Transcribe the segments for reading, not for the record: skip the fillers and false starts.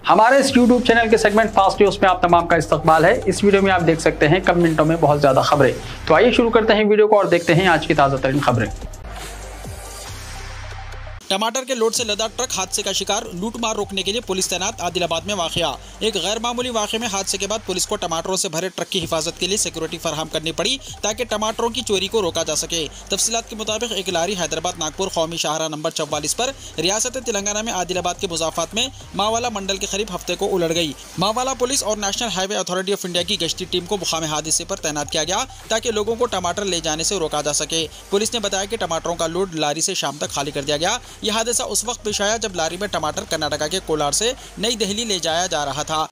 हमारे इस YouTube channel के सेगमेंट फास्ट न्यूज में आप तमाम का इस्तकबाल है। इस वीडियो में आप देख सकते हैं कम मिनटों में बहुत ज्यादा खबरें। तो आइए शुरू करते हैं वीडियो को और देखते हैं आज की ताजा तरीन खबरें। टमाटर के लोड से लदा ट्रक हादसे का शिकार, लूटमार रोकने के लिए पुलिस तैनात। आदिलाबाद में वाकया। एक गैर मामूली वाकये में हादसे के बाद पुलिस को टमाटरों से भरे ट्रक की हिफाजत के लिए सिक्योरिटी फराहम करनी पड़ी ताकि टमाटरों की चोरी को रोका जा सके। तफसीलात के मुताबिक एक लारी हैदराबाद नागपुर कौमी शाहराह नंबर 44 पर रियासत तेलंगाना में आदिलाबाद के मुजाफात में मावाला मंडल के करीब हफ्ते को उलट गई। मावाला पुलिस और national highway authority of India की गश्ती टीम को मुकामी हादसे पर तैनात किया गया ताकि लोगों को टमाटर ले जाने से रोका जा सके। पुलिस ने बताया कि टमाटरों का लोड लारी से शाम तक खाली कर दिया गया। यह हादसा उस वक्त पेश आया जब लारी में टमाटर कर्नाटक के कोलार से नई दिल्ली ले जाया जा रहा था।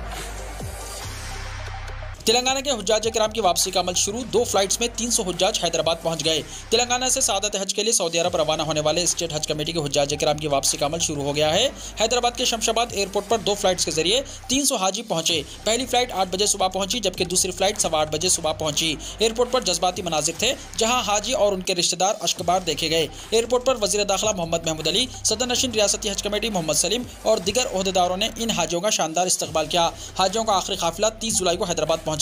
तेलंगाना के हुज्जाज किराम की वापसी का अमल शुरू। 2 फ्लाइट्स में 300 हुज्जाज हैदराबाद पहुंच गए। तेलंगाना से सादत हज के लिए सऊदी अरब रवाना होने वाले स्टेट हज कमेटी के हुज्जाज किराम की वापसी का अमल शुरू हो गया है। हैदराबाद के शमशाबाद एयरपोर्ट पर 2 फ्लाइट्स के जरिए 300 हाजी पहुंचे। पहली फ्लाइट 8 बजे सुबह पहुंची जबकि दूसरी फ्लाइट 8:15 बजे सुबह पहुंची। एयरपोर्ट पर जज्बाती मनाजिर थे जहां हाजी और उनके रिश्तेदार अश्कबार देखे गए। एयरपोर्ट पर वजीर दाखिला मोहम्मद महमूद अली, सदर नशीन रियासती हज कमेटी मोहम्मद सलीम और दीगर ओहदेदारों ने इन हाजियों का शानदार इस्तकबाल किया। हाजियों का आखिरी काफिला 30 जुलाई को हैदराबाद पहुंचेगा।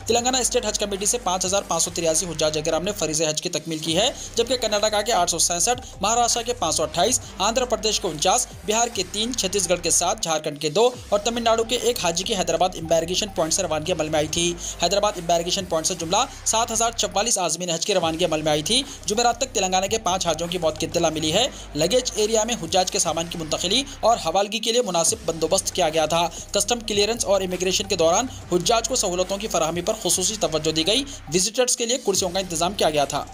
तेलंगाना स्टेट हज कमेटी से 5583 हुज्जाज किराम ने फरीज़े हज की तकमील की है, जबकि कर्नाटक के 867, महाराष्ट्र के 528, आंध्र प्रदेश के 49, बिहार के 3, छत्तीसगढ़ के 7, झारखंड के 2 और तमिलनाडु के 1 हाजी की हैदराबाद इम्बैरिगेशन पॉइंट से रवानगी अमल में आई थी। हैदराबाद इम्बैरिगेशन पॉइंट से जुमला 7044 आज़मीन हज की रवानगी अमल में आई थी। जुमेरात तक तेलंगाना के 5 हाजियों की मौत की इत्तला मिली है। लगेज एरिया में हुज्जाज के सामान की मुंतकिली और हवालगी के लिए मुनासिब बंदोबस्त किया गया था। कस्टम क्लियरेंस और इमिग्रेशन के दौरान हुज्जाज को सहूलतों की फराहमी पर खुसूसी तवज्जो दी गई। विजिटर्स के लिए कुर्सियों का इंतजाम किया गया था।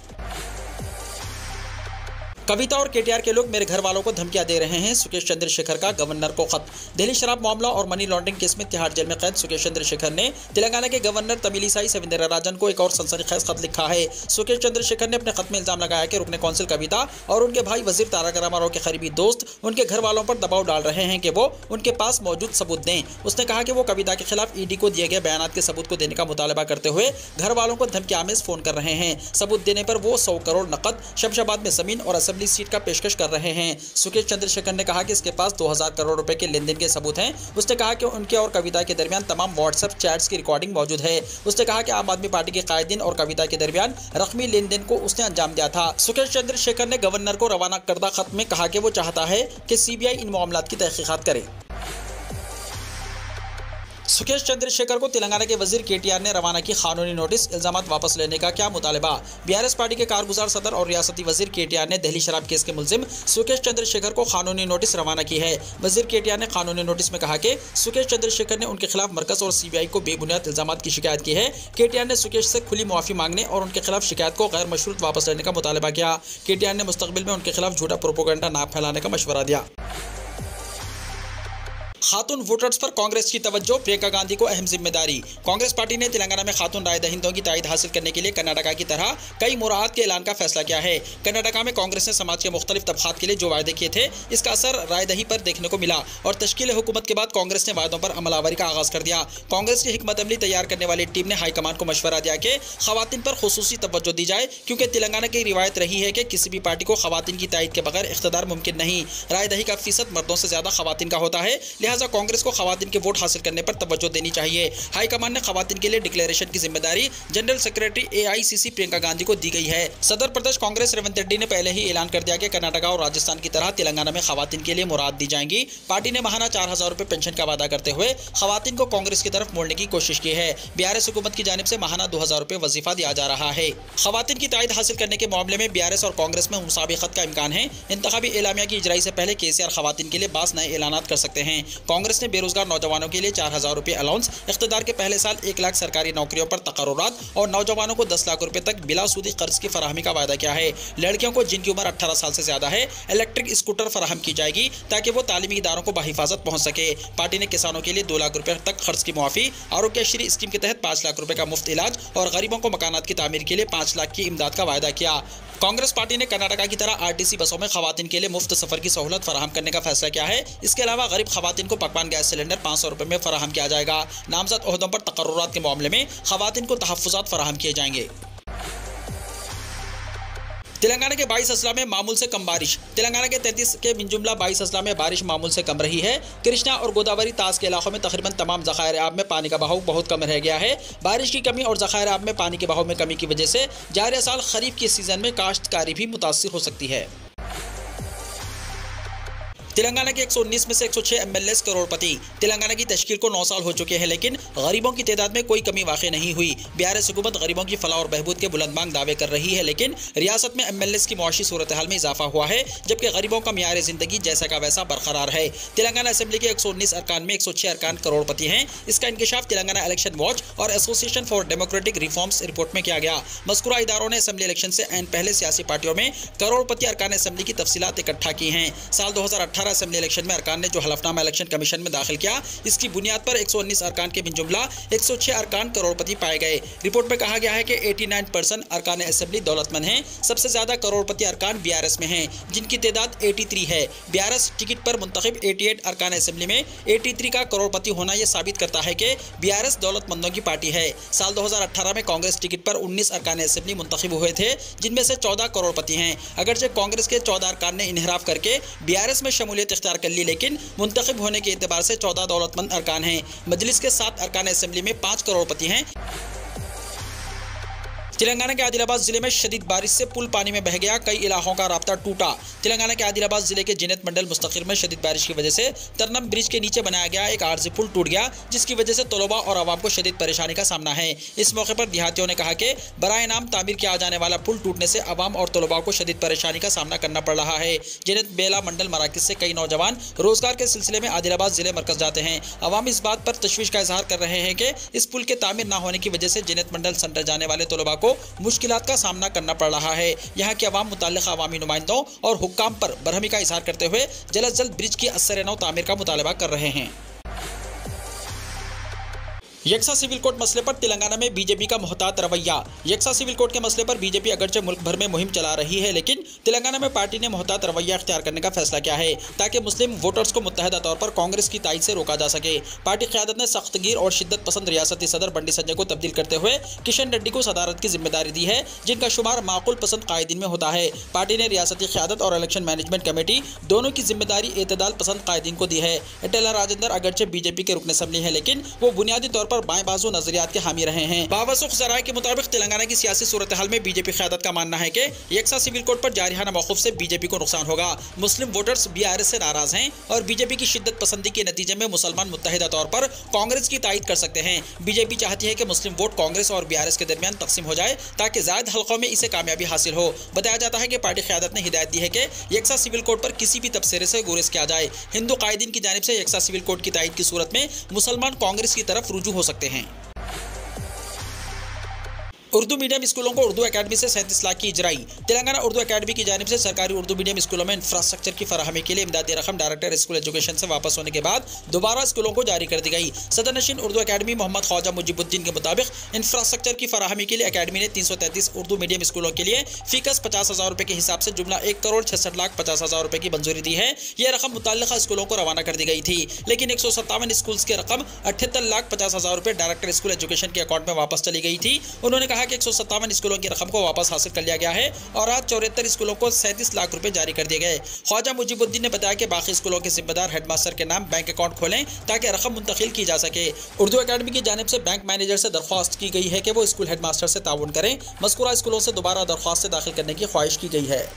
कविता और केटीआर के लोग मेरे घर वालों को धमकियां दे रहे हैं। सुकेश चंद्रशेखर का गवर्नर को खत। दिल्ली शराब मामला और मनी लॉन्ड्रिंग केस में तिहाड़ जेल में कैद सुकेश चंद्रशेखर ने तेलंगाना के गवर्नर तमिलिसाई सविंदराराजन को एक और सनसनीखेज खत लिखा है। सुकेश चंद्रशेखर ने अपने खत में इल्जाम लगाया कि रुकने कौंसिल कविता और उनके भाई वजीर तारक रामाराव के करीबी दोस्त उनके घर वालों पर दबाव डाल रहे हैं कि वो उनके पास मौजूद सबूत दें। उसने कहा कि वो कविता के खिलाफ ईडी को दिए गए बयान के सबूत को देने का मुतालबा करते हुए घर वालों को धमकी आमेज फोन कर रहे हैं। सबूत देने पर वो 100 करोड़ नकद, शमशाबाद में जमीन और असेंबली सीट का पेशकश कर रहे हैं। सुकेश चंद्रशेखर ने कहा कि इसके पास 2000 करोड़ रुपए के लेन देन के सबूत हैं। उसने कहा कि उनके और कविता के दरमियान तमाम व्हाट्सएप चैट्स की रिकॉर्डिंग मौजूद है। उसने कहा कि आम आदमी पार्टी के कायदीन और कविता के दरमियान रकमी लेन देन को उसने अंजाम दिया था। सुकेश चंद्रशेखर ने गवर्नर को रवाना करदा खत में कहा कि वो चाहता है कि सीबीआई इन मामलात की तहकीकात करे। सुकेश चंद्रशेखर को तेलंगाना के वजीर केटीआर ने रवाना की कानूनी नोटिस। इल्जामात वापस लेने का क्या मुतालबा। बीआरएस पार्टी के कारगुजार सदर और रियासती वजीर केटीआर ने दिल्ली शराब केस के मुलजिम सुकेश चंद्रशेखर को कानूनी नोटिस रवाना की है। वजीर केटीआर ने कानूनी नोटिस में कहा कि सुकेश चंद्रशेखर ने उनके खिलाफ मरकज और सीबीआई को बेबुनियाद इल्जामात की शिकायत की है। केटीआर ने सुकेश से खुली मुआफी मांगने और उनके खिलाफ शिकायत को गैर मशरूत वापस लेने का मुतालबा किया। केटीआर ने मुस्तकबिल में उनके खिलाफ झूठा प्रोपोगंडा ना फैलाने का मशवरा दिया। खातून वोटर्स पर कांग्रेस की तवज्जो, प्रियंका गांधी को अहम जिम्मेदारी। कांग्रेस पार्टी ने तेलंगाना में खातून राय दहिंदों की तायद हासिल करने के लिए कर्नाटक की तरह कई मुराद के ऐलान का फैसला किया है। कर्नाटक में कांग्रेस ने समाज के मुख्तलिफ तबकात के लिए जो वायदे किए थे, इसका असर राय दही पर देखने को मिला और तश्कील हुकूमत के बाद कांग्रेस ने वायदों पर अमलावरी का आगाज कर दिया। कांग्रेस की हिकमत अमली तैयार करने वाली टीम ने हाईकमान को मशवरा दिया कि खवातीन पर खुसूसी तवज्जो दी जाए, क्योंकि तेलंगाना की रिवायत रही है कि किसी भी पार्टी को खवातीन की तायद के बगैर इख्तिदार मुमकिन नहीं। राय दही का फीसद मर्दों से ज्यादा खवातीन का होता है, लिहाजा कांग्रेस को खवातीन के वोट हासिल करने पर तवज्जो देनी चाहिए। हाईकमान ने खवातीन के लिए डिक्लेरेशन की जिम्मेदारी general secretary AICC Priyanka Gandhi को दी गई है। सदर प्रदेश कांग्रेस रेवंत रेड्डी ने पहले ही ऐलान कर दिया कि कर्नाटक और राजस्थान की तरह तेलंगाना में खवातीन के लिए मुराद दी जाएंगी। पार्टी ने माहाना 4000 रुपए पेंशन का वादा करते हुए खवातीन को कांग्रेस की तरफ मोड़ने की कोशिश की है। बीआरएस हुकूमत की जानिब से माहाना 2000 रुपए वजीफा दिया जा रहा है। खवातीन की तायद हासिल करने के मामले में बीआरएस और कांग्रेस में मुसाबिकत का इम्कान है। इंतखाबी एलामिया की इजराई से पहले केसीआर खवातीन के लिए 22 नए ऐलानात कर सकते हैं। कांग्रेस ने बेरोजगार नौजवानों के लिए 4000 रुपए अलाउंस, इख्तिदार के पहले साल 1 लाख सरकारी नौकरियों पर तकर्रुरात और नौजवानों को 10 लाख रुपए तक बिला सूदी कर्ज की फराहमी का वादा किया है। लड़कियों को जिनकी उम्र 18 साल से ज्यादा है इलेक्ट्रिक स्कूटर फराहम की जाएगी ताकि वो तालीमी इदारों को बहिफाजत पहुंच सके। पार्टी ने किसानों के लिए 2 लाख रुपए तक खर्च की मुआफी, आरोग्यश्री स्कीम के तहत 5 लाख रुपए का मुफ्त इलाज और गरीबों को मकानात की तामीर के लिए 5 लाख की इमदाद का वादा किया। कांग्रेस पार्टी ने कर्नाटक की तरह आरटीसी बसों में खवातीन के लिए मुफ्त सफर की सहूलत फराहम करने का फैसला किया है। इसके अलावा गरीब खवातीन को पकवान गैस सिलेंडर 500 रुपए में फराहम किया जाएगा। नामजद ओहदों पर तकर्रुरात के मामले में खवातीन को तहफ्फुजात फराहम किए जाएंगे। तेलंगाना के 22 अजला में मामूल से कम बारिश। तेलंगाना के 33 के मिनजुमला 22 अजला में बारिश मामूल से कम रही है। कृष्णा और गोदावरी तास के इलाकों में तकरीबन तमाम ज़खायर आब में पानी का बहाव बहुत कम रह गया है। बारिश की कमी और ज़खायर आब में पानी के बहाव में कमी की वजह से जारी साल खरीफ के सीजन में काश्तकारी भी मुतासिर हो सकती है। तेलंगाना के 119 में से 106 एमएलएस करोड़पति। तेलंगाना की तश्कील को 9 साल हो चुके हैं, लेकिन गरीबों की तादाद में कोई कमी वाक़ई नहीं हुई। बीआरएस हुकूमत गरीबों की फलाह और बहबूद के बुलंदबांग दावे कर रही है, लेकिन रियासत में एमएलएस की मुआशी सूरत हाल में इजाफा हुआ है, जबकि गरीबों का मियार ज़िंदगी जैसा का वैसा बरकरार है। तेलंगाना असेंबली के 119 अरकान में 106 अरकान करोड़पति हैं। इसका इंकशाफ तेलंगाना इलेक्शन वॉच और association for democratic reforms report में किया गया। मज़कूरा इदारों ने असेंबली इलेक्शन से ऐन पहले सियासी पार्टियों में करोड़पति अरकान असेंबली की तफसीलात इकट्ठा की हैं। साल 2018 असेंबली इलेक्शन में अरकान ने जो हलफनामा इलेक्शन कमीशन में दाखिल किया, इसकी बुनियाद पर 119 अरकान के बिनजुमला 106 अरकान करोड़पति पाए गए। रिपोर्ट में कहा गया है कि 89% अरकान असेंबली दौलतमंद हैं। सबसे ज्यादा करोड़पति अरकान बीआरएस में हैं, जिनकी तादाद 83 है। बीआरएस टिकट पर मुंतखब 88 अरकान असेंबली में 83 का करोड़पति होना यह साबित करता है कि बीआरएस दौलतमंदों की पार्टी है। साल 2018 में कांग्रेस टिकट पर 19 अरकान असेंबली मुंतखब हुए थे, जिनमें से 14 करोड़पति हैं। अगरचे कांग्रेस के 14 अरकान ने इन्हिराफ करके बीआरएस में शमूलियत इख्तियार कर ली, लेकिन मुंतखब होने के एतबार से 14 दौलतमंद अरकान हैं। मजलिस के 7 अरकान असेंबली में 5 करोड़पति हैं। तेलंगाना के आदिलाबाद जिले में शदीद बारिश से पुल पानी में बह गया, कई इलाकों का राब्ता टूटा। तेलंगाना के आदिलाबाद जिले के जिनेत मंडल मुस्तकिर में शदीद बारिश की वजह से तरनम ब्रिज के नीचे बनाया गया एक आर्जी पुल टूट गया, जिसकी वजह से तलबा और आवाम को शदीद परेशानी का सामना है। इस मौके पर देहातियों ने कहा कि बराए नाम तामीर किया जाने वाला पुल टूटने से आवाम और तलबा को शदीद परेशानी का सामना करना पड़ रहा है। जिनेत बेला मंडल मराकज से कई नौजवान रोजगार के सिलसिले में आदिलाबाद जिले मरकज जाते हैं। आवाम इस बात पर तशवीश का इजहार कर रहे हैं कि इस पुल के तामीर न होने की वजह से जिनेत मंडल सेंटर जाने वाले तलबा को मुश्किलात का सामना करना पड़ रहा है। यहाँ के अवाम मुताल्लिक़ा अवामी नुमाइंदों और हुक्काम पर बरहमी का इजहार करते हुए जल्द से जल्द ब्रिज की असर-ए-नौ तामीर का मुतालबा कर रहे हैं। यक्सा सिविल कोड मसले पर तेलंगाना में बीजेपी का मोहतात रवैया। यक्सा सिविल कोड के मसले पर बीजेपी अगरचे मुल्क भर में मुहिम चला रही है, लेकिन तेलंगाना में पार्टी ने मोहतात रवैया इख्तियार करने का फैसला किया है, ताकि मुस्लिम वोटर्स को मुत्तहदा तौर पर कांग्रेस की तायद से रोका जा सके। पार्टी क़यादत ने सख्तगीर और शिद्दत पसंद रियासती सदर बंडी संजय को तब्दील करते हुए किशन रेड्डी को सदारत की जिम्मेदारी दी है, जिनका शुमार माकूल पसंद कायदीन में होता है। पार्टी ने रियासती क़यादत और इलेक्शन मैनेजमेंट कमेटी दोनों की जिम्मेदारी एतदाल पसंद कायदीन को दी है। इटेला राजेंद्र अगरचे बीजेपी के रुकन असेंबली है, लेकिन वो बुनियादी तौर पर बाएं बाजू नजरियात के हामी रहे हैं। बावसूख ज़राए के मुताबिक तेलंगाना की सियासी सूरत हाल में बीजेपी क़यादत का मानना है कि यक्सा सिविल कोड पर जारिहाना मौक़िफ़ से बीजेपी को नुकसान होगा। मुस्लिम वोटर्स बीआरएस से नाराज हैं और बीजेपी की शिद्दत पसंदी के नतीजे में मुसलमान मुत्तहिदा तौर पर कांग्रेस की तायद कर सकते हैं। बीजेपी चाहती है कि मुस्लिम वोट कांग्रेस और बीआरएस के दरमियान तकसीम हो जाए, ताकि ज़ायद हल्कों में इसे कामयाबी हासिल हो। बताया जाता है कि पार्टी क़यादत ने हिदायत दी है कि यक्सा सिविल कोड पर किसी भी तबसरे से गुरेज किया जाए। हिंदू कायदीन की जानिब से यक्सा सिविल कोड की तायद की सूरत में मुसलमान कांग्रेस की तरफ रुजू हो सकते हैं। उर्दू मीडियम स्कूलों को उर्दू अकेडमी से 37 लाख की इजराई। तेलंगाना उर्दू अकेडमी की जानिब से सरकारी उर्दू मीडियम स्कूलों में इंफ्रास्ट्रक्चर की फराहमी के लिए इमदादी रकम डायरेक्टर स्कूल एजुकेशन से वापस होने के बाद दोबारा स्कूलों को जारी कर दी गई। सदर नशीन उर्दू अकेडमी मोहम्मद ख्वाजा मुजीबुद्दीन के मुताबिक इंफ्रास्ट्रक्चर की फराहमी के लिए अकेडमी ने 333 उर्दू मीडियम स्कूलों के लिए फीकस 50,000 रुपये के हिसाब से जुमला 1,66,50,000 रुपये की मंजूरी दी है। यह रकम मुतल्लिका स्कूलों को रवाना कर दी गई थी, लेकिन 157 स्कूल्स की रकम 78,50,000 रुपये डायरेक्टर स्कूल एजुकेशन के अकाउंट में वापस चली गई थी। उन्होंने कहा कि 157 स्कूलों की रकम को वापस हासिल कर लिया गया है और आज 74 स्कूलों को 37 लाख रुपए जारी कर दिए गए। ख्वाजा मुजीबुद्दीन ने बताया कि बाकी स्कूलों के जिम्मेदार हेडमास्टर के नाम बैंक अकाउंट खोलें ताकि रकम मुंतकिल की जा सके। उर्दू अकेडमी की जानिब से बैंक मैनेजर से दरख्वास्त की गई है कि वो स्कूल हेडमास्टर से ताउन करें। मज़कूरा स्कूलों से दोबारा दरख्वास्त दाखिल करने की ख्वाहिश की गई है।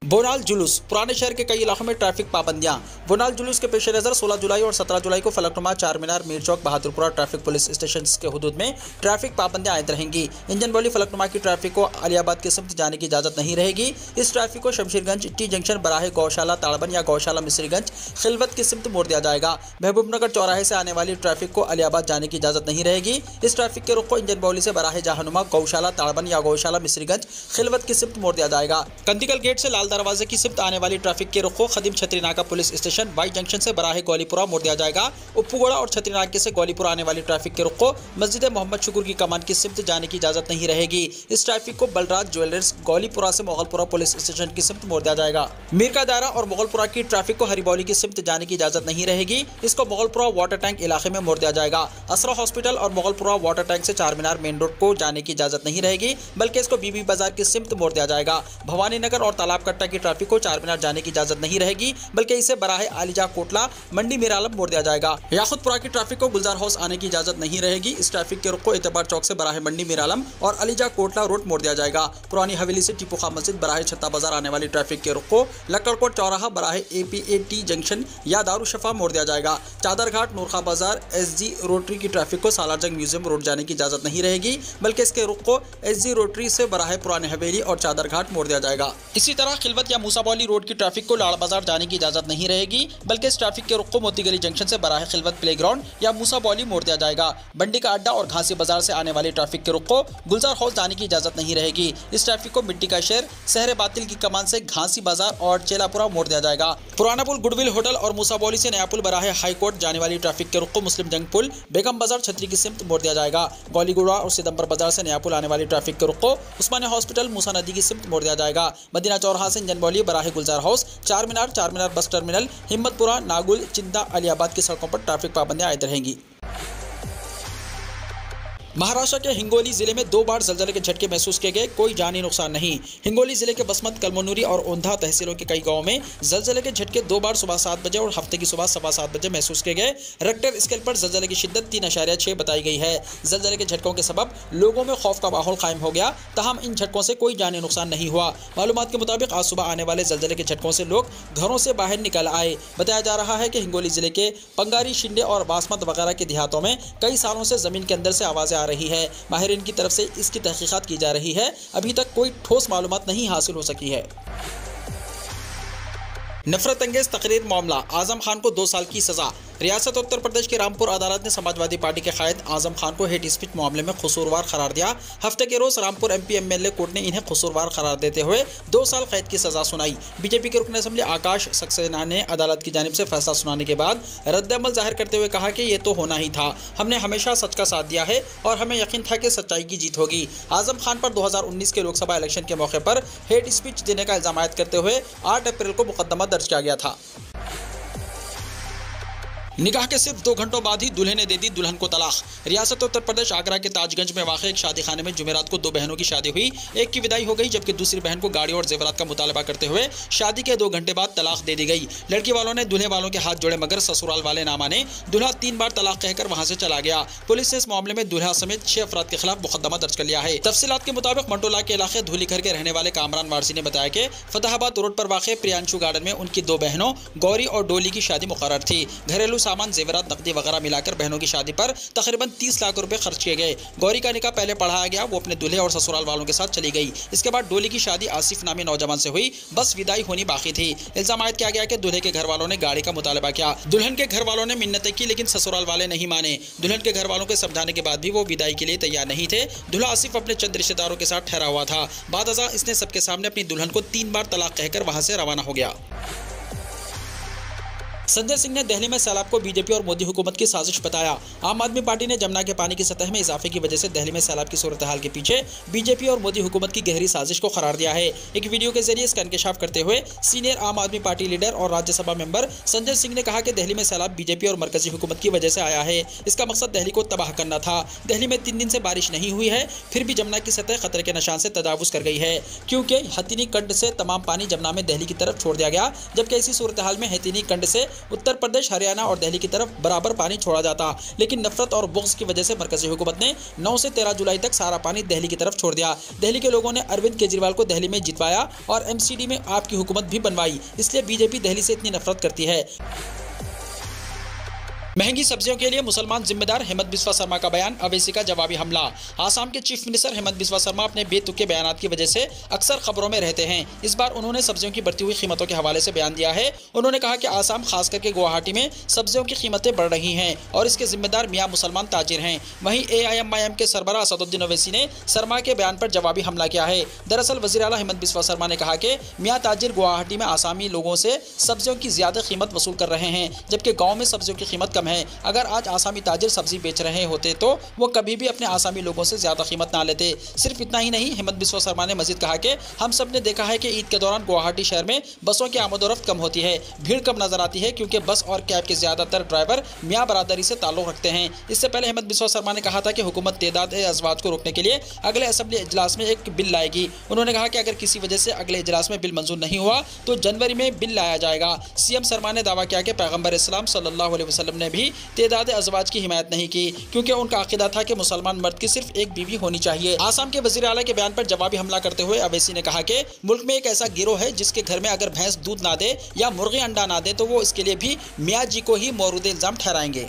बोनाल जुलूस। पुराने शहर के कई इलाकों में ट्रैफिक पाबंदियां। बोनाल जुलूस के पेश नज़र 16 जुलाई और 17 जुलाई को फलकनुमा, चार मीनार, मीर चौक, बहादुरपुरा ट्रैफिक पुलिस स्टेशन के हुदूद में ट्रैफिक पाबंदियां आयद रहेंगी। इंजन बोली फलकनुमा की ट्रैफिक को अलियाबाद की सिमत जाने की इजाज़त नहीं रहेगी। इस ट्रैफिक को शमशीरगंज, टी जंक्शन, बराहे गौशाला ताड़बन या गौशाला मिस्रीगंज, खिलवत की सिमत मोड़ दिया जाएगा। महबूबनगर चौराहे से आने वाली ट्रैफिक को अलियाबाद जाने की इजाज़त नहीं रहेगी। इस ट्रैफिक के रुख को इंजन बोली से बराहे जहानुमा, गौशाला ताड़बन या गौशाला मिस्रीगंज, खिलवत की सिमत मोड़ दिया जाएगा। कंदीगल गेट से लाल दरवाजे की सिमत आने वाली ट्रैफिक के रुख को खदीम Chatri Naka police station station Y junction से बराह गौलीपुरा मोड़ दिया जाएगा। उप्पुगोड़ा और छतरी नाके से गौलीपुरा आने वाली ट्रैफिक के रुख को मस्जिद मोहम्मद शुकुर की कमान की सिमत जाने की इजाजत नहीं रहेगी। इस ट्रैफिक को बलराज ज्वेलर्स गौलीपुरा से मोगलपुरा पुलिस स्टेशन की सिमत मोड़ दिया जाएगा। मीर का दायरा और मोगलपुरा की ट्रैफिक को हरिबौली की सिमत जाने की इजाजत नहीं रहेगी। इसको मोगलपुरा वाटर टैंक इलाके में मोड़ दिया जाएगा। असरा हॉस्पिटल और मोगलपुरा वाटर टैंक से चार मीनार मेन रोड को जाने की इजाजत नहीं रहेगी, बल्कि इसको बीबी बाजार की सिमत मोड़ दिया जाएगा। भवानी नगर और तालाब कट्टा की ट्रैफिक को चार मीनार जाने की इजाजत नहीं रहेगी, बल्कि इसे बराह आलिजा कोटला मंडी मीरालम मोड़ दिया जाएगा। याकुतपुरा की ट्रैफिक को गुलजार हाउस आने की इजाजत नहीं रहेगी। इस ट्रैफिक के रुख को एतबार चौक से बराह मंडी मीरालम और अलीजा कोटला रोड मोड़ दिया जाएगा। पुरानी हवेली से टीपू खां मस्जिद बराह छत्ता बाजार आने वाली ट्रैफिक के रुख को लक्कड़कोट चौराहा बराह APAT जंक्शन या दारुशफा मोड़ दिया जाएगा। चादरघाट नूरखा बाजार SG रोटरी की ट्रैफिक को सालारजंग म्यूजियम रोड जाने की इजाजत नहीं रहेगी, बल्कि इसके रुख को SG रोटरी से बराह पुराने हवेली और चादरघाट मोड़ दिया जाएगा। इसी तरह खिलवत या मूसाबौली रोड की ट्रैफिक को लाड़ बाजार जाने की इजाजत नहीं रहेगी, बल्कि इस ट्रैफिक के रुख को मोती गली जंक्शन से बराह खिलवत प्लेग्राउंड या मूसाबौली मोड़ दिया जाएगा। बंडी का अड्डा और घासी बाजार से आने वाली ट्रैफिक के रुख को गुलजार हाउस जाने की इजाजत नहीं रहेगी। इस ट्रैफिक को मिट्टी का शहर शहर बातिल की कमान से घासी बाजार और चेलापुरा मोड़ दिया जाएगा। पुराना पुल गुडविल होटल और मूसाबौली से नया पुल बराह हाई कोर्ट जाने वाली ट्रैफिक के रुख को मुस्लिम जंग पुल बेगम बाजार छतरी की सिमत मोड़ दिया जाएगा। गौलीगुड़ा और सिदम्बर बाजार से नया पुल आने वाली ट्रैफिक के रुख को उस्मानिया हॉस्पिटल मूसा नदी की सिमत मोड़ दिया जाएगा। मदीना चौराहा से इंजनबौली बराह गुलजार हाउस चार मीनार बस टर्मिनल हिम्मतपुरा नागुल चिंता अलियाबाद की सड़कों पर ट्रैफिक पाबंदियां आयद रहेंगी। महाराष्ट्र के हिंगोली जिले में 2 बार जलजले के झटके महसूस किए गए, कोई जानी नुकसान नहीं। हिंगोली जिले के बसमत, कलमनुरी और ओंधा तहसीलों के कई गांवों में जलजले के झटके 2 बार सुबह 7 बजे और हफ्ते की सुबह 7:15 बजे महसूस किए गए। रेक्टर स्केल पर जलजले की शिद्दत 3.6 बताई गई है। जलजले के झटकों के सबब लोगों में खौफ का माहौल कायम हो गया, ताहम इन झटकों से कोई जानी नुकसान नहीं हुआ। मालूमात के मुताबिक आज सुबह आने वाले जलजले के झटकों से लोग घरों से बाहर निकल आए। बताया जा रहा है कि हिंगोली जिले के पंगारी, शिंदे और बासमत वगैरह के देहातों में कई सालों से जमीन के अंदर से आवाजें आ रही है। माहिरीन की तरफ से इसकी तहकीकात की जा रही है। अभी तक कोई ठोस मालूमात नहीं हासिल हो सकी है। नफरत अंगेज तकरीर मामला, आजम खान को 2 साल की सजा। रियासत उत्तर प्रदेश की रामपुर अदालत ने समाजवादी पार्टी के कायद आजम खान को हेट स्पीच मामले में कसूरवार करार दिया। हफ्ते के रोज रामपुर MP MLA कोर्ट ने इन्हें कसूरवार करार देते हुए 2 साल कैद की सजा सुनाई। बीजेपी के रुकन असेंबली आकाश सक्सेना ने अदालत की जानिब से फैसला सुनाने के बाद रद्द-ए-अमल जाहिर करते हुए कहा कि ये तो होना ही था। हमने हमेशा सच का साथ दिया है और हमें यकीन था कि सच्चाई की जीत होगी। आजम खान पर 2019 के लोकसभा इलेक्शन के मौके पर हेट स्पीच देने का इल्जाम आयद करते हुए 8 अप्रैल को मुकदमा दर्ज किया गया था। निकाह के सिर्फ 2 घंटों बाद ही दूल्हे ने दे दी दुल्हन को तलाक। रियासत उत्तर प्रदेश आगरा के ताजगंज में वाक़ एक शादी खाने में जुमेरात को 2 बहनों की शादी हुई। एक की विदाई हो गई, जबकि दूसरी बहन को गाड़ी और जेवरात का मुतालबा करते हुए शादी के 2 घंटे बाद तलाक दे दी गई। लड़की वालों ने दूल्हे वालों के हाथ जोड़े, मगर ससुराल वाले ना माने। दूल्हा 3 बार तलाक कहकर वहां से चला गया। पुलिस ने इस मामले में दूल्हा समेत 6 अफराद के खिलाफ मुकदमा दर्ज कर लिया है। तफसीलात के मुताबिक मंटोला के इलाके धूलीघर के रहने वाले कामरान वारसी ने बताया कि फतेहाबाद रोड पर वाक़ प्रियांशु गार्डन में उनकी 2 बहनों गौरी और डोली की शादी मुकर्रर थी। घरेलू सामान, जेवरात, नकदी वगैरह मिलाकर बहनों की शादी पर तकरीबन 30 लाख रुपए खर्च किए गए। गौरी का निकाह पहले पढ़ाया गया, वो अपने दूल्हे और ससुराल वालों के साथ चली गई। इसके बाद डोली की शादी आसिफ नामी नौजवान से हुई, बस विदाई होनी बाकी थी। इल्जाम आयद किया गया कि दूल्हे के घर वालों ने गाड़ी का मुतालबा किया। दुल्हन के घर वालों ने मिन्नतें की, लेकिन ससुराल वाले नहीं माने। दुल्हन के घर वालों के समझाने के बाद भी वो विदाई के लिए तैयार नहीं थे। दूल्हा आसिफ अपने चंद रिश्तेदारों के साथ ठहरा हुआ था। बाद अज़ा इसने सबके सामने अपनी दुल्हन को 3 बार तलाक कहकर वहां से रवाना हो गया। संजय सिंह ने दिल्ली में सैलाब को बीजेपी और मोदी हुकूमत की साजिश बताया। आम आदमी पार्टी ने जमुना के पानी की सतह में इजाफे की वजह से दिल्ली में सैलाब की सूरत हाल के पीछे बीजेपी और मोदी हुकूमत की गहरी साजिश को करार दिया है। एक वीडियो के जरिए इसका इंकशाफ करते हुए सीनियर आम आदमी पार्टी लीडर और राज्यसभा मेंबर संजय सिंह ने कहा कि दिल्ली में सैलाब बीजेपी और मरकजी हुकूमत की वजह से आया है। इसका मकसद दिल्ली को तबाह करना था। दिल्ली में 3 दिन से बारिश नहीं हुई है, फिर भी जमुना की सतह खतरे के निशान से तजावुज कर गई है, क्योंकि हथीनी कंड से तमाम पानी जमुना में दिल्ली की तरफ छोड़ दिया गया। जबकि इसी सूरत हाल में हथीनी कंड से उत्तर प्रदेश, हरियाणा और दिल्ली की तरफ बराबर पानी छोड़ा जाता, लेकिन नफरत और बुग़्ज़ की वजह से मरकजी हुकूमत ने 9 से 13 जुलाई तक सारा पानी दिल्ली की तरफ छोड़ दिया। दिल्ली के लोगों ने अरविंद केजरीवाल को दिल्ली में जितवाया और MCD में आपकी हुकूमत भी बनवाई। इसलिए बीजेपी दिल्ली से इतनी नफरत करती है। महंगी सब्जियों के लिए मुसलमान जिम्मेदार, हेमंत बिस्वा शर्मा का बयान, अवैसी का जवाबी हमला। आसाम के चीफ मिनिस्टर हेमंत बिस्वा शर्मा अपने बेतुके बयानात की वजह से अक्सर खबरों में रहते हैं। इस बार उन्होंने सब्जियों की बढ़ती हुई कीमतों के हवाले से बयान दिया है। उन्होंने कहा कि आसाम, खास करके गुवाहाटी में सब्जियों की कीमतें बढ़ रही हैं और इसके जिम्मेदार मियां मुसलमान ताजिर हैं। वहीं AIMIM के सरबराह असदुद्दीन ओवैसी ने शर्मा के बयान पर जवाबी हमला किया है। दरअसल वज़ीर आला हेमंत बिस्वा शर्मा ने कहा कि मियां ताजिर गुवाहाटी में आसामी लोगों से सब्जियों की ज्यादा कीमत वसूल कर रहे हैं, जबकि गाँव में सब्जियों की कीमत कम है। अगर आज आसामी ताजिर सब्जी बेच रहे होते तो वो कभी भी अपने आसामी लोगों से ज्यादा कीमत ना लेते। सिर्फ इतना ही नहीं, हेमंत बिस्वा शर्मा ने मजीद कहा कि हम सब ने देखा है कि ईद के दौरान गुवाहाटी शहर में बसों की आमदोरफ्त कम होती है, भीड़ कम नजर आती है, क्योंकि बस और कैब के ज्यादातर ड्राइवर मियाँ बरादरी से ताल्लुक रखते हैं। इससे पहले हेमंत बिस्वा शर्मा ने कहा था कि हुकूमत तेदाद-ए-अज़वाज को रोकने के लिए अगले असेंबली इजलास में एक बिल लाएगी। उन्होंने कहा कि अगर किसी वजह से अगले इजलास में बिल मंजूर नहीं हुआ तो जनवरी में बिल लाया जाएगा। सीएम शर्मा ने दावा किया कि पैगंबर इस्लाम सल्लल्लाहु अलैहि वसल्लम ने भी तेदाद-ए-अज़वाज की हिमायत नहीं की, क्योंकि उनका अकीदा था कि मुसलमान मर्द की सिर्फ एक बीवी होनी चाहिए। आसाम के वज़ीर आला के बयान पर जवाबी हमला करते हुए अवैसी ने कहा कि मुल्क में एक ऐसा गिरोह है जिसके घर में अगर भैंस दूध ना दे या मुर्गी अंडा ना दे तो वो इसके लिए भी मियाँ जी को ही मौरूद इल्जाम ठहराएंगे।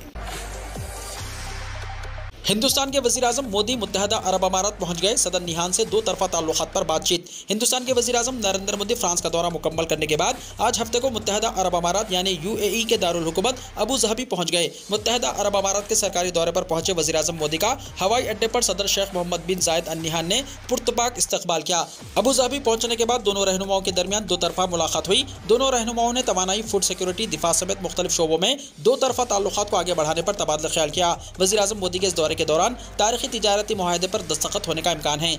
हिंदुस्तान के वज़ीर आज़म मोदी मुत्तहदा अरब अमारात पहुंच गए। सदर निहान से दो तरफा ताल्लुकात पर बातचीत। हिंदुस्तान के वज़ीर आज़म नरेंद्र मोदी फ्रांस का दौरा मुकम्मल करने के बाद आज हफ्ते को मुत्तहदा अरब अमारात यानी UAE के दारुल हुकूमत अबू ज़हबी पहुंच गए। मुत्तहदा अरब अमारात के सरकारी दौरे पर पहुंचे वज़ीर आज़म मोदी का हवाई अड्डे पर सदर शेख मोहम्मद बिन जायद अल नहयान ने पुरतपाक इस्तकबाल किया। अबू ज़हबी पहुंचने के बाद दोनों रहनुमाओं के दरमियान दो तरफा मुलाकात हुई। दोनों रहनुमाओं ने तवानाई, फूड सिक्योरिटी, दिफा समेत मुख्तलिफ शोबों में दो तरफा ताल्लुकात को आगे बढ़ाने पर तबादला ख्याल किया। वज़ीर आज़म मोदी के इस दौरे के दौरान तारीखी तिजारती मुआहदे पर दस्तखत होने का इम्कान है।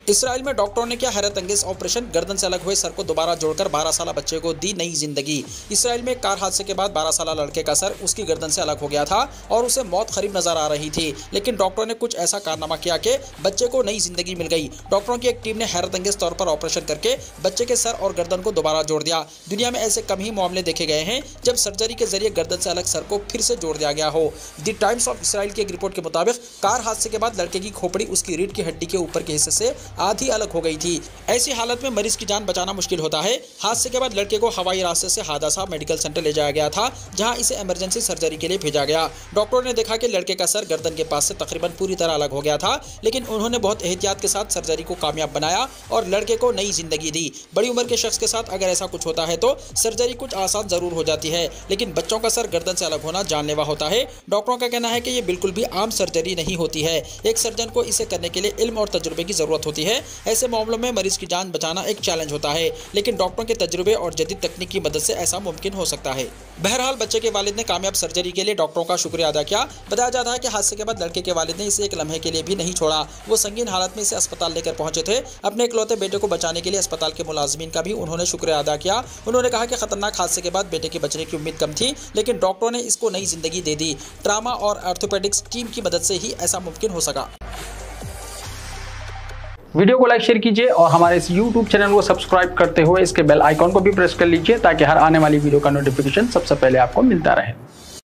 इसराइल में डॉक्टरों ने किया हैरत अंगेज ऑपरेशन, गर्दन से अलग हुए सर को दोबारा जोड़कर 12 साल बच्चे को दी नई जिंदगी। इसराइल में कार हादसे के बाद 12 साल लड़के का सर उसकी गर्दन से अलग हो गया था और उसे मौत करीब नजर आ रही थी, लेकिन डॉक्टरों ने कुछ ऐसा कारनामा किया कि बच्चे को नई जिंदगी मिल गई। डॉक्टरों की एक टीम ने हैरत अंगेज तौर पर ऑपरेशन करके बच्चे के सर और गर्दन को दोबारा जोड़ दिया। दुनिया में ऐसे कम ही मामले देखे गए हैं जब सर्जरी के जरिए गर्दन से अलग सर को फिर से जोड़ दिया गया हो। द टाइम्स ऑफ इसराइल की एक रिपोर्ट के मुताबिक कार हादसे के बाद लड़के की खोपड़ी उसकी रीढ़ की हड्डी के ऊपर के हिस्से से आधी अलग हो गई थी। ऐसी हालत में मरीज की जान बचाना मुश्किल होता है। हादसे के बाद लड़के को हवाई रास्ते से हादसा मेडिकल सेंटर ले जाया गया था, जहां इसे इमरजेंसी सर्जरी के लिए भेजा गया। डॉक्टरों ने देखा कि लड़के का सर गर्दन के पास से तकरीबन पूरी तरह अलग हो गया था, लेकिन उन्होंने बहुत एहतियात के साथ सर्जरी को कामयाब बनाया और लड़के को नई जिंदगी दी। बड़ी उम्र के शख्स के साथ अगर ऐसा कुछ होता है तो सर्जरी कुछ आसान जरूर हो जाती है, लेकिन बच्चों का सर गर्दन से अलग होना जानलेवा होता है। डॉक्टरों का कहना है कि ये बिल्कुल भी आम सर्जरी नहीं होती है। एक सर्जन को इसे करने के लिए इल्म और तजुर्बे की जरूरत होती है। ऐसे मामलों में मरीज की जान बचाना एक चैलेंज होता है, लेकिन डॉक्टरों के तजुर्बे और जदीद तकनीक की मदद से ऐसा मुमकिन हो सकता है। बहरहाल बच्चे के वालिद ने कामयाब सर्जरी के लिए डॉक्टरों का शुक्रिया अदा किया। बताया जाता है कि हादसे के बाद लड़के के वालिद ने इसे एक लम्हे के लिए भी नहीं छोड़ा। वो संगीन हालत में इसे अस्पताल लेकर पहुंचे थे। अपने इकलौते बेटे को बचाने के लिए अस्पताल के मुलाजिमीन का भी उन्होंने शुक्रिया अदा किया। उन्होंने कहा कि खतरनाक हादसे के बाद बेटे के बचने की उम्मीद कम थी, लेकिन डॉक्टरों ने इसको नई जिंदगी दे दी। ट्रामा और ऑर्थोपेडिक्स टीम की मदद से ही ऐसा मुमकिन हो सका। वीडियो को लाइक शेयर कीजिए और हमारे इस YouTube चैनल को सब्सक्राइब करते हुए इसके बेल आइकॉन को भी प्रेस कर लीजिए, ताकि हर आने वाली वीडियो का नोटिफिकेशन सबसे पहले आपको मिलता रहे।